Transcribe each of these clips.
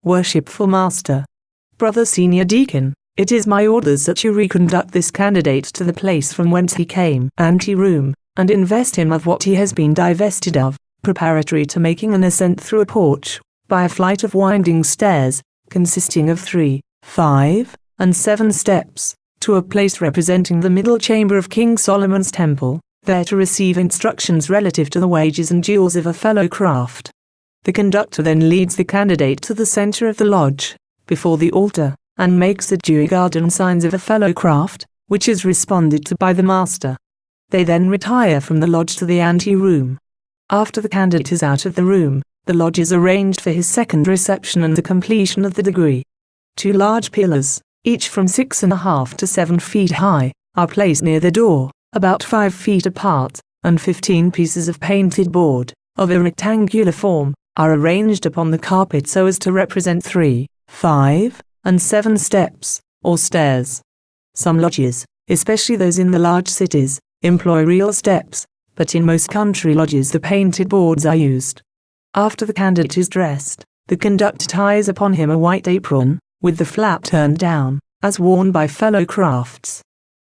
Worshipful Master. Brother Senior Deacon, it is my orders that you reconduct this candidate to the place from whence he came, anteroom, and invest him of what he has been divested of, preparatory to making an ascent through a porch, by a flight of winding stairs, consisting of 3, 5, and 7 steps, to a place representing the middle chamber of King Solomon's temple, there to receive instructions relative to the wages and dues of a fellowcraft. The conductor then leads the candidate to the center of the lodge, before the altar, and makes the due garden signs of a fellowcraft, which is responded to by the master. They then retire from the lodge to the anteroom. After the candidate is out of the room, the lodge is arranged for his second reception and the completion of the degree. 2 large pillars, each from 6.5 to 7 feet high, are placed near the door, about 5 feet apart, and 15 pieces of painted board, of a rectangular form, are arranged upon the carpet so as to represent 3, 5, and 7 steps, or stairs. Some lodges, especially those in the large cities, employ real steps, but in most country lodges the painted boards are used. After the candidate is dressed, the conductor ties upon him a white apron, with the flap turned down, as worn by fellowcrafts.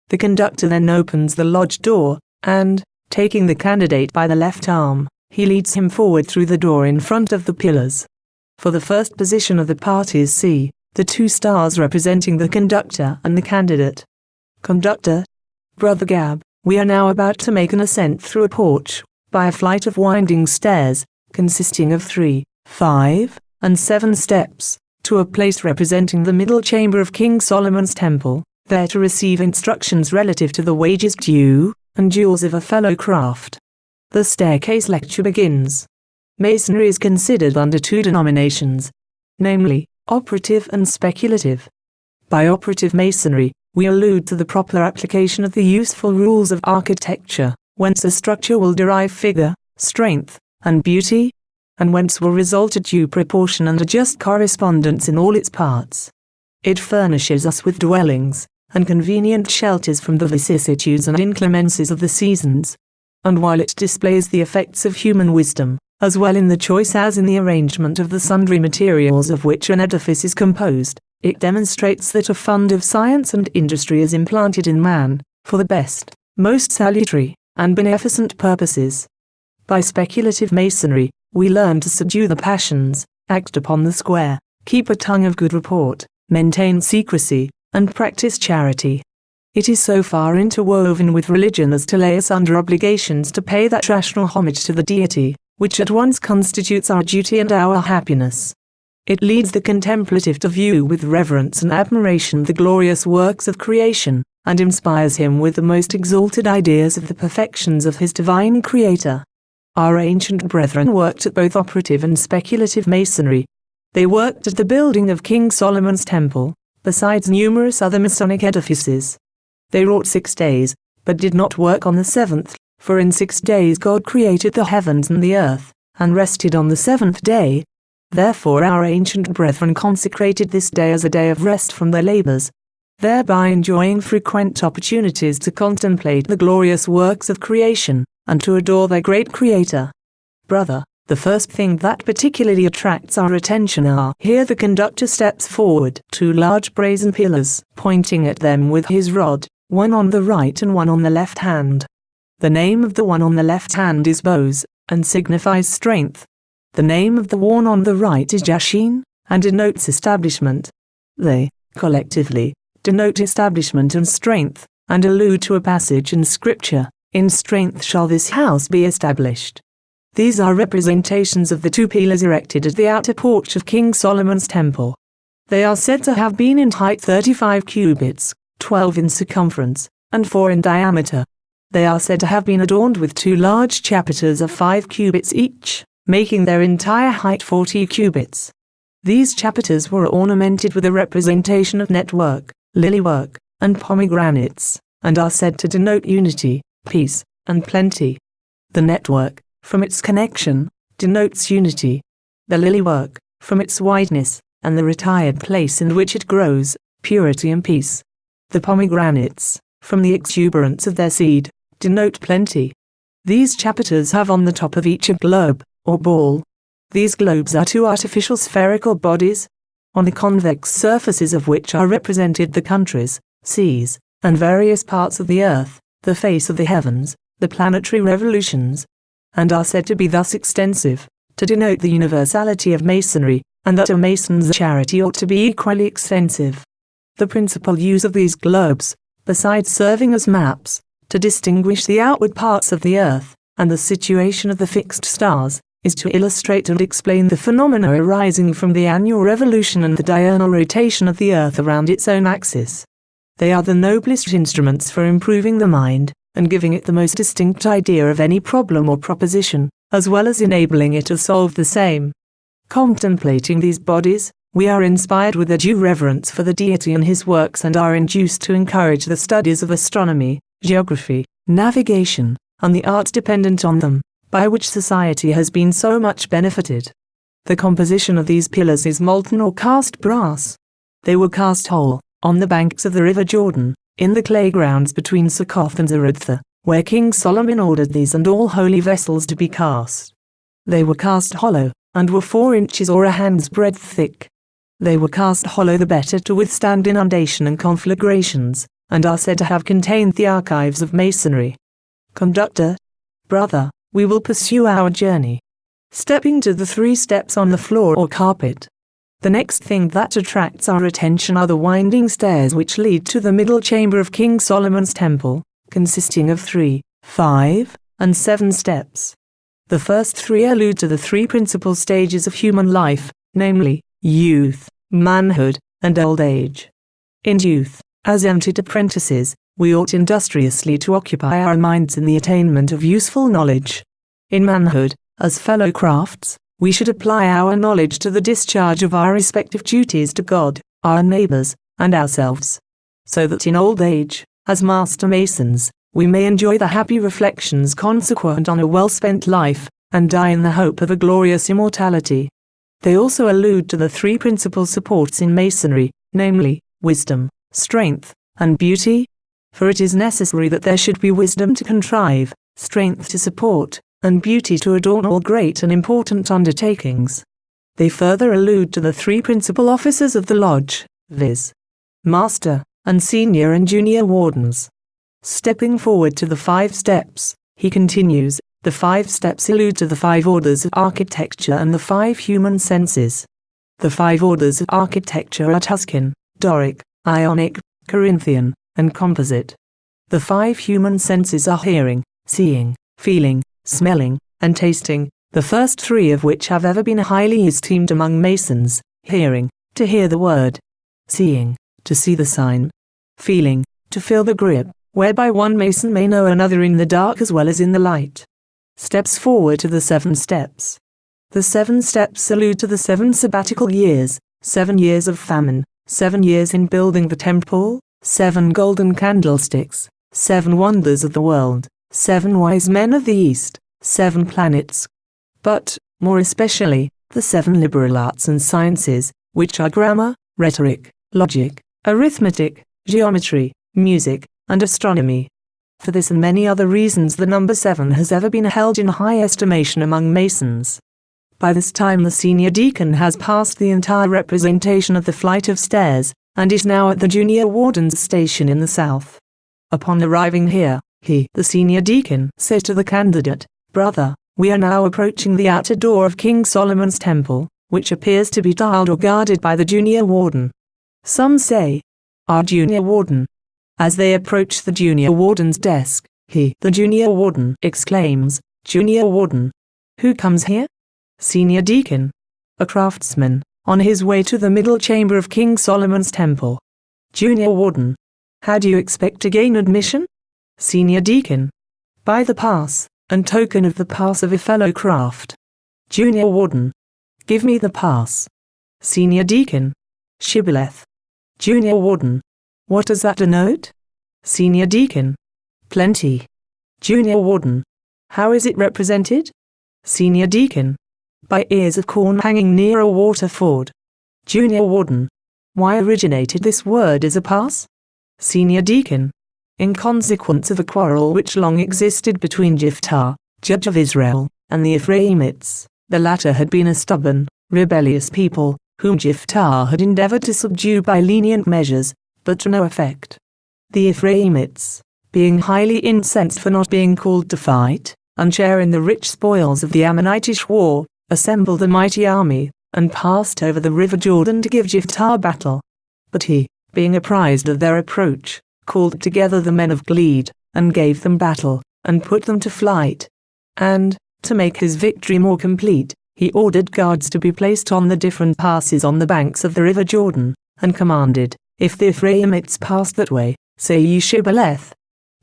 The conductor then opens the lodge door, and, taking the candidate by the left arm, he leads him forward through the door in front of the pillars. For the first position of the parties see the 2 stars representing the conductor and the candidate. Conductor. Brother Gab, we are now about to make an ascent through a porch, by a flight of winding stairs, consisting of 3, 5, and 7 steps, to a place representing the middle chamber of King Solomon's temple, there to receive instructions relative to the wages due and dues of a fellowcraft. The staircase lecture begins. Masonry is considered under 2 denominations, namely, operative and speculative. By operative masonry, we allude to the proper application of the useful rules of architecture, whence a structure will derive figure, strength, and beauty, and whence will result a due proportion and a just correspondence in all its parts. It furnishes us with dwellings, and convenient shelters from the vicissitudes and inclemencies of the seasons. And while it displays the effects of human wisdom, as well in the choice as in the arrangement of the sundry materials of which an edifice is composed, it demonstrates that a fund of science and industry is implanted in man, for the best, most salutary, and beneficent purposes. By speculative masonry, we learn to subdue the passions, act upon the square, keep a tongue of good report, maintain secrecy, and practice charity. It is so far interwoven with religion as to lay us under obligations to pay that rational homage to the deity, which at once constitutes our duty and our happiness. It leads the contemplative to view with reverence and admiration the glorious works of creation, and inspires him with the most exalted ideas of the perfections of his divine Creator. Our ancient brethren worked at both operative and speculative masonry. They worked at the building of King Solomon's temple, besides numerous other Masonic edifices. They wrought 6 days, but did not work on the 7th, for in 6 days God created the heavens and the earth, and rested on the 7th day. Therefore our ancient brethren consecrated this day as a day of rest from their labors, thereby enjoying frequent opportunities to contemplate the glorious works of creation, and to adore their great Creator. Brother, the first thing that particularly attracts our attention are, here the conductor steps forward, 2 large brazen pillars, pointing at them with his rod, one on the right and one on the left hand. The name of the one on the left hand is Bose, and signifies strength. The name of the one on the right is Jashin, and denotes establishment. They, collectively, denote establishment and strength, and allude to a passage in Scripture, "In strength shall this house be established." These are representations of the 2 pillars erected at the outer porch of King Solomon's temple. They are said to have been in height 35 cubits, 12 in circumference, and 4 in diameter. They are said to have been adorned with 2 large chapiters of 5 cubits each, making their entire height 40 cubits. These chapiters were ornamented with a representation of network, lilywork, and pomegranates, and are said to denote unity, peace, and plenty. The network, from its connection, denotes unity. The lilywork, from its wideness, and the retired place in which it grows, purity and peace. The pomegranates, from the exuberance of their seed, denote plenty. These chapiters have on the top of each a globe, or ball. These globes are 2 artificial spherical bodies, on the convex surfaces of which are represented the countries, seas, and various parts of the earth, the face of the heavens, the planetary revolutions, and are said to be thus extensive, to denote the universality of Masonry, and that a Mason's charity ought to be equally extensive. The principal use of these globes, besides serving as maps, to distinguish the outward parts of the earth, and the situation of the fixed stars, is to illustrate and explain the phenomena arising from the annual revolution and the diurnal rotation of the earth around its own axis. They are the noblest instruments for improving the mind, and giving it the most distinct idea of any problem or proposition, as well as enabling it to solve the same. Contemplating these bodies, we are inspired with a due reverence for the deity and his works, and are induced to encourage the studies of astronomy, geography, navigation, and the arts dependent on them, by which society has been so much benefited. The composition of these pillars is molten or cast brass. They were cast whole, on the banks of the river Jordan, in the clay grounds between Succoth and Erected, where King Solomon ordered these and all holy vessels to be cast. They were cast hollow, and were 4 inches or a hand's breadth thick. They were cast hollow the better to withstand inundation and conflagrations, and are said to have contained the archives of Masonry. Conductor, brother, we will pursue our journey. Stepping to the 3 steps on the floor or carpet. The next thing that attracts our attention are the winding stairs which lead to the middle chamber of King Solomon's temple, consisting of 3, 5, and 7 steps. The first 3 allude to the 3 principal stages of human life, namely, youth, manhood, and old age. In youth, as entered apprentices, we ought industriously to occupy our minds in the attainment of useful knowledge. In manhood, as fellow crafts, we should apply our knowledge to the discharge of our respective duties to God, our neighbors, and ourselves, so that in old age, as master masons, we may enjoy the happy reflections consequent on a well-spent life, and die in the hope of a glorious immortality. They also allude to the 3 principal supports in Masonry, namely, wisdom, strength, and beauty. For it is necessary that there should be wisdom to contrive, strength to support, and beauty to adorn all great and important undertakings. They further allude to the 3 principal officers of the lodge, viz., master, and senior and junior wardens. Stepping forward to the 5 steps, he continues, the 5 steps allude to the 5 orders of architecture and the 5 human senses. The 5 orders of architecture are Tuscan, Doric, Ionic, Corinthian, and composite. The 5 human senses are hearing, seeing, feeling, smelling, and tasting, the first 3 of which have ever been highly esteemed among Masons: hearing, to hear the word; seeing, to see the sign; feeling, to feel the grip, whereby one Mason may know another in the dark as well as in the light. Steps forward to the 7 steps. The 7 steps allude to the 7 sabbatical years, 7 years of famine, 7 years in building the temple, 7 golden candlesticks, 7 wonders of the world, 7 wise men of the East, 7 planets. But, more especially, the 7 liberal arts and sciences, which are grammar, rhetoric, logic, arithmetic, geometry, music, and astronomy. For this and many other reasons the number 7 has ever been held in high estimation among Masons. By this time the senior deacon has passed the entire representation of the flight of stairs, and is now at the junior warden's station in the south. Upon arriving here, he, the senior deacon, says to the candidate, "Brother, we are now approaching the outer door of King Solomon's temple, which appears to be tiled or guarded by the junior warden. Some say, our junior warden." As they approach the junior warden's desk, he, the junior warden, exclaims, "Junior warden, who comes here?" Senior deacon, a craftsman, on his way to the middle chamber of King Solomon's temple. Junior warden, how do you expect to gain admission? Senior deacon, by the pass, and token of the pass of a fellow craft. Junior warden, give me the pass. Senior deacon, shibboleth. Junior warden, what does that denote? Senior deacon, plenty. Junior warden, how is it represented? Senior deacon, by ears of corn hanging near a water ford. Junior warden, why originated this word as a pass? Senior deacon, in consequence of a quarrel which long existed between Jephthah, judge of Israel, and the Ephraimites. The latter had been a stubborn, rebellious people, whom Jephthah had endeavored to subdue by lenient measures, but to no effect. The Ephraimites, being highly incensed for not being called to fight, and share in the rich spoils of the Ammonitish war, assembled a mighty army, and passed over the river Jordan to give Jephthah battle. But he, being apprised of their approach, called together the men of Gilead, and gave them battle, and put them to flight. And, to make his victory more complete, he ordered guards to be placed on the different passes on the banks of the river Jordan, and commanded, if the Ephraimites passed that way, say ye Shibboleth.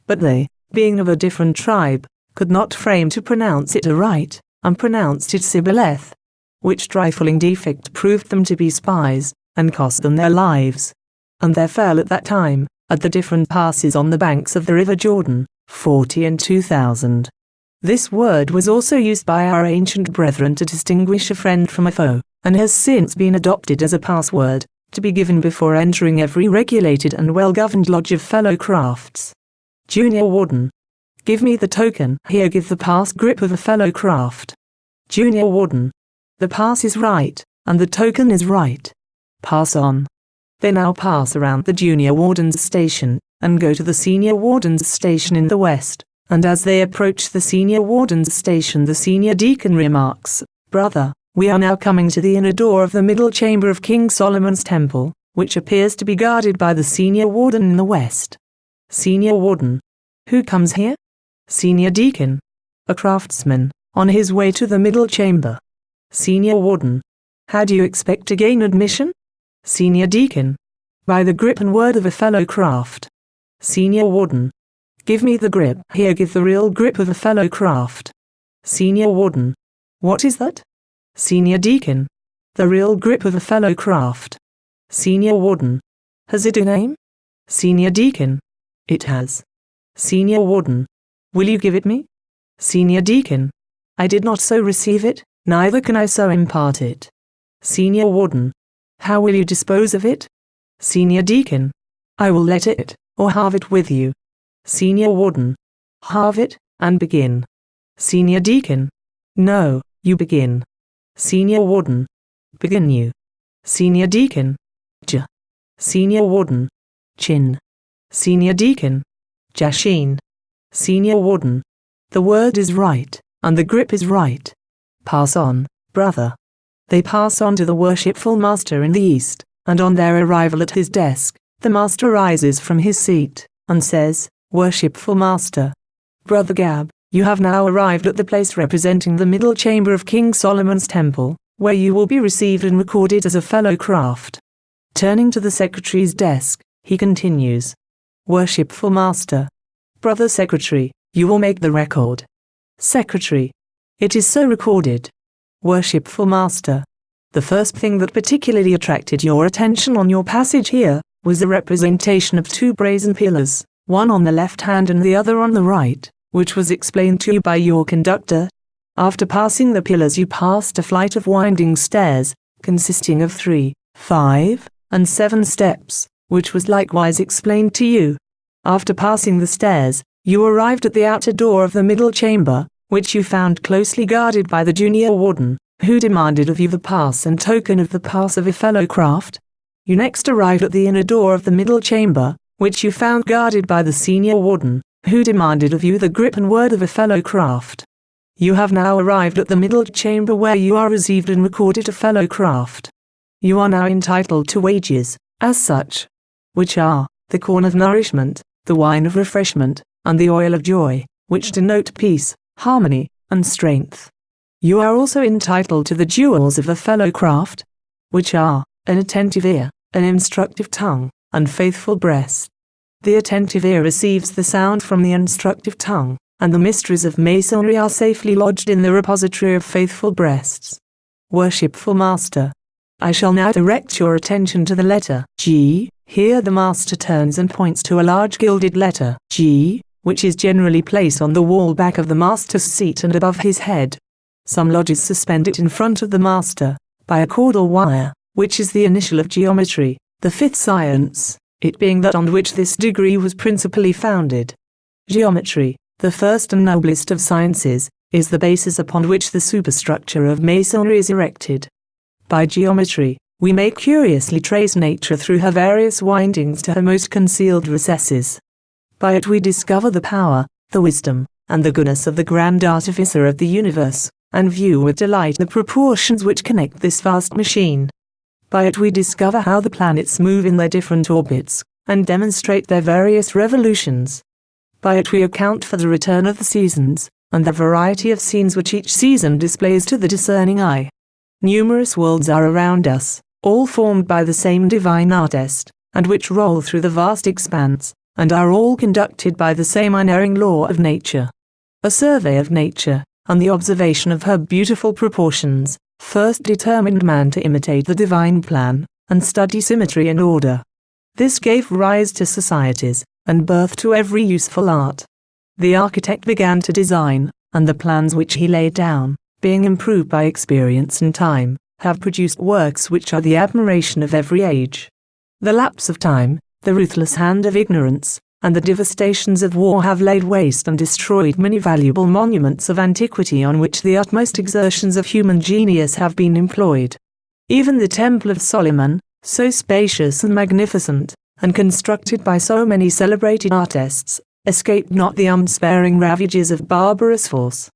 But they, being of a different tribe, could not frame to pronounce it aright, and pronounced it Sibboleth, which trifling defect proved them to be spies, and cost them their lives. And there fell at that time, at the different passes on the banks of the river Jordan, 40 and 2,000. This word was also used by our ancient brethren to distinguish a friend from a foe, and has since been adopted as a password, to be given before entering every regulated and well-governed lodge of Fellowcrafts. Junior Warden. Give me the token. Here give the pass grip of a Fellowcraft. Junior Warden. The pass is right, and the token is right. Pass on. They now pass around the Junior Warden's station, and go to the Senior Warden's station in the west, and as they approach the Senior Warden's station the Senior Deacon remarks, Brother, we are now coming to the inner door of the middle chamber of King Solomon's temple, which appears to be guarded by the Senior Warden in the west. Senior Warden. Who comes here? Senior Deacon. A craftsman, on his way to the middle chamber. Senior Warden. How do you expect to gain admission? Senior Deacon. By the grip and word of a Fellowcraft. Senior Warden. Give me the grip. Here give the real grip of a Fellowcraft. Senior Warden. What is that? Senior Deacon. The real grip of a Fellowcraft. Senior Warden. Has it a name? Senior Deacon. It has. Senior Warden. Will you give it me? Senior Deacon. I did not so receive it, neither can I so impart it. Senior Warden. How will you dispose of it? Senior Deacon. I will let it, or halve it with you. Senior Warden. Halve it, and begin. Senior Deacon. No, you begin. Senior Warden. Begin you. Senior Deacon. J. Senior Warden. Chin. Senior Deacon. Jashin. Senior Warden. The word is right, and the grip is right. Pass on, brother. They pass on to the worshipful master in the east, and on their arrival at his desk, the master rises from his seat, and says, Worshipful master. Brother Gab, you have now arrived at the place representing the middle chamber of King Solomon's temple, where you will be received and recorded as a Fellowcraft. Turning to the secretary's desk, he continues, Worshipful master. Brother Secretary, you will make the record. Secretary. It is so recorded. Worshipful master. The first thing that particularly attracted your attention on your passage here, was the representation of two brazen pillars, one on the left hand and the other on the right, which was explained to you by your conductor. After passing the pillars you passed a flight of winding stairs, consisting of 3, 5, and 7 steps, which was likewise explained to you. After passing the stairs, you arrived at the outer door of the middle chamber, which you found closely guarded by the Junior Warden, who demanded of you the pass and token of the pass of a Fellowcraft. You next arrived at the inner door of the middle chamber, which you found guarded by the Senior Warden, who demanded of you the grip and word of a Fellowcraft. You have now arrived at the middle chamber where you are received and recorded a Fellowcraft. You are now entitled to wages, as such, which are, the corn of nourishment, the wine of refreshment, and the oil of joy, which denote peace, harmony, and strength. You are also entitled to the jewels of a Fellowcraft, which are, an attentive ear, an instructive tongue, and faithful breast. The attentive ear receives the sound from the instructive tongue, and the mysteries of Masonry are safely lodged in the repository of faithful breasts. Worshipful Master. I shall now direct your attention to the letter G. Here the Master turns and points to a large gilded letter G, which is generally placed on the wall back of the Master's seat and above his head. Some lodges suspend it in front of the Master, by a cord or wire, which is the initial of geometry, the fifth science, it being that on which this degree was principally founded. Geometry, the first and noblest of sciences, is the basis upon which the superstructure of Masonry is erected. By geometry, We may curiously trace nature through her various windings to her most concealed recesses. By it we discover the power, the wisdom, and the goodness of the grand artificer of the universe, and view with delight the proportions which connect this vast machine. By it we discover how the planets move in their different orbits, and demonstrate their various revolutions. By it we account for the return of the seasons, and the variety of scenes which each season displays to the discerning eye. Numerous worlds are around us, all formed by the same divine artist, and which roll through the vast expanse, and are all conducted by the same unerring law of nature. A survey of nature, and the observation of her beautiful proportions, first determined man to imitate the divine plan, and study symmetry and order. This gave rise to societies, and birth to every useful art. The architect began to design, and the plans which he laid down, being improved by experience and time, have produced works which are the admiration of every age. The lapse of time, the ruthless hand of ignorance, and the devastations of war have laid waste and destroyed many valuable monuments of antiquity on which the utmost exertions of human genius have been employed. Even the Temple of Solomon, so spacious and magnificent, and constructed by so many celebrated artists, escaped not the unsparing ravages of barbarous force.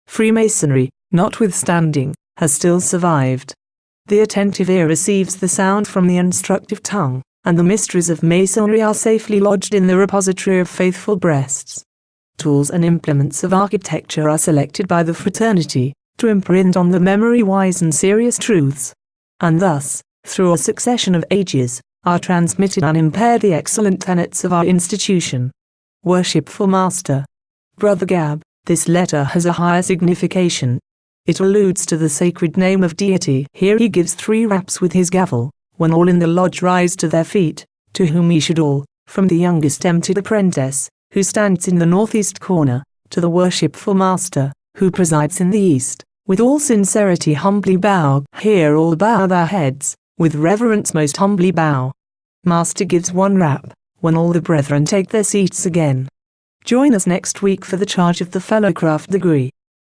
Freemasonry, notwithstanding, has still survived. The attentive ear receives the sound from the instructive tongue, and the mysteries of Masonry are safely lodged in the repository of faithful breasts. Tools and implements of architecture are selected by the fraternity, to imprint on the memory wise and serious truths. And thus, through a succession of ages, are transmitted unimpaired the excellent tenets of our institution. Worshipful Master. Brother Gab, this letter has a higher signification. It alludes to the sacred name of deity. Here he gives 3 raps with his gavel, when all in the lodge rise to their feet, to whom he should all, from the youngest emptied apprentice, who stands in the northeast corner, to the worshipful Master, who presides in the east, with all sincerity humbly bow. Here all bow their heads, with reverence most humbly bow. Master gives 1 rap, when all the brethren take their seats again. Join us next week for the charge of the Fellowcraft Degree.